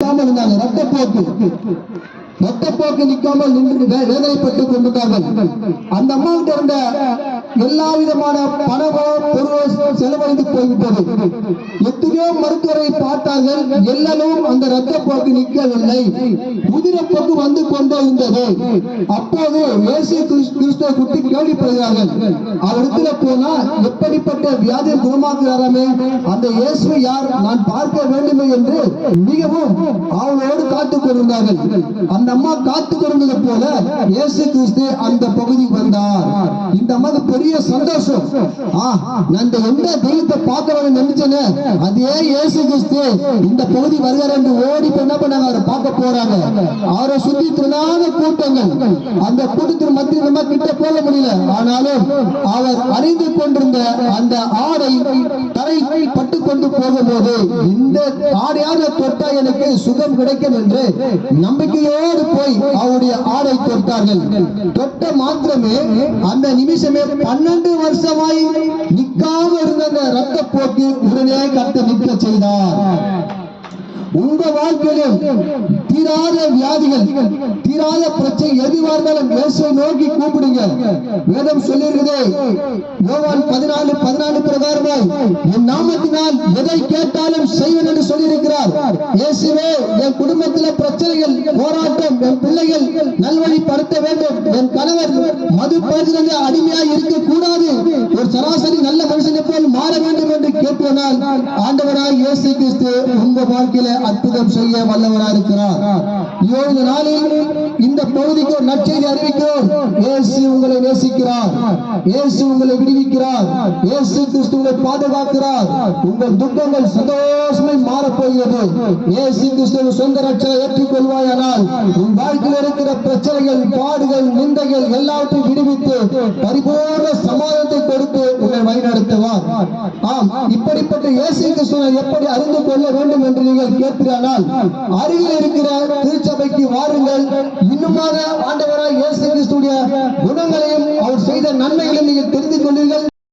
நிக்காமல் இருந்தாங்க. ரத்தப்போக்கு நிக்காமல் நின்று வேதனைப்பட்டுக் கொண்டிருந்தார்கள். அந்த அம்மாவிட்ட இருந்த எல்லா விதமான பணமோ பொருளோ செலவழிந்து போய்விட்டது. எத்தனையோ மருத்துவரை பார்த்தார்கள், எல்லாரும் அந்த ரத்தப்போக்கு நிற்கவில்லை. உதிரப்போக்கு வந்து கொண்டே இருந்தது. அப்போது இயேசு கிறிஸ்துவை குறித்து கேள்விப்படுகிறார்கள். அவரிடத்துல போனா எப்படிப்பட்ட வியாதியை குணமாக்குறாராமே, அந்த இயேசு யார், நான் பார்க்க வேண்டுமே என்று மிகவும் அவளோடு காத்துக் கொண்டிருந்தார்கள். அந்த அம்மா காத்துக் கொண்டது போல இயேசு கிறிஸ்து அந்த பகுதி வந்தார். இந்த அம்மாவுக்கு பெரிய சந்தோஷம். நான் எந்த தெய்வத்தை பார்க்க வேண்டும் நினைச்சேன்னு அதே இயேசு கிறிஸ்து இந்த பகுதி வருகிறார் என்று ஓடி என்ன பண்ணாங்க, அவரை பார்க்க போறாங்க. அவரை சுற்றி திரளான கூட்டங்கள். அந்த கூட்டத்தின் மத்தியில் நம்ம கிட்ட போக முடியல. ஆனாலும் அவர் அறிந்து கொண்டிருந்த அந்த ஆடை தரை பட்டு கொண்டு போகும்போது இந்த ஆடையாக தொட்டா எனக்கு சுகம் கிடைக்கும் என்று நம்பிக்கையோடு போய் அவருடைய ஆடை தொட்டார்கள். தொட்ட மாத்திரமே அந்த நிமிஷமே 12 வருஷமாய் நிக்காம இருந்த ரத்த போக்கு உடனே கர்த்தர் நிற்க செய்தார். உங்க வாழ்க்கையிலும் தீராத வியாதிகள், தீராத பிரச்சனை எதுவாக இருந்தாலும் இயேசுவை நோக்கி கூப்பிடுங்க. வேதம் சொல்லியிருக்குது, யோவான் 14:14 பிரகாரமாய் என் நாமத்தினால் எதை கேட்டாலும் செய்வேன் என்று சொல்லியிருக்கிறார். இயேசுவே, என் குடும்பத்தில் பிரச்சனைகள், போராட்டம், என் பிள்ளைகள் நல்வழிப்படுத்த வேண்டும், என் கணவர் மது பழக்கத்திலிருந்து அடிமையாக இருக்கக்கூடாது, ஒரு சராசரி நல்ல மனுஷனை போல் மாற வேண்டும் என்று கேட்பதனால் ஆண்டவராய் இயேசு கிறிஸ்து உங்க வாழ்க்கையில அற்புதம் செய்ய வல்லவராக இருக்கிறார். இந்த நாளில் இந்த பகுதிக்கு ஒரு நற்செய்தி அறிவிக்கிறோம். இயேசு உங்களை நேசிக்கிறார், இயேசு உங்களை விடுவிக்கிறார், இயேசு கிறிஸ்து உங்களை பாதுகாக்கிறார். உங்கள் துக்கங்கள் சந்தோஷமாய் மாறப்போகிறது. இயேசு கிறிஸ்துவை சொந்த ரட்சகரை ஏற்றுக்கொள்வாயானால் உன் வாழ்க்கையில் இருக்கிற பிரச்சனைகள், பாடுகள், நிந்தைகள் எல்லாவற்றையும் விடுவித்து பரிபூர்ண சமாதானத்தை கொடுத்து உங்களை வழிநடத்துவார். இப்படிப்பட்ட இயேசு கிறிஸ்துவை எப்படி அறிந்து கொள்ள வேண்டும் என்று நீங்கள் கேட்கிறானால் அருகில் இருக்கிற திருச்சபைக்கு வாருங்கள். இன்னுமாக ஆண்டவராய் இயேசு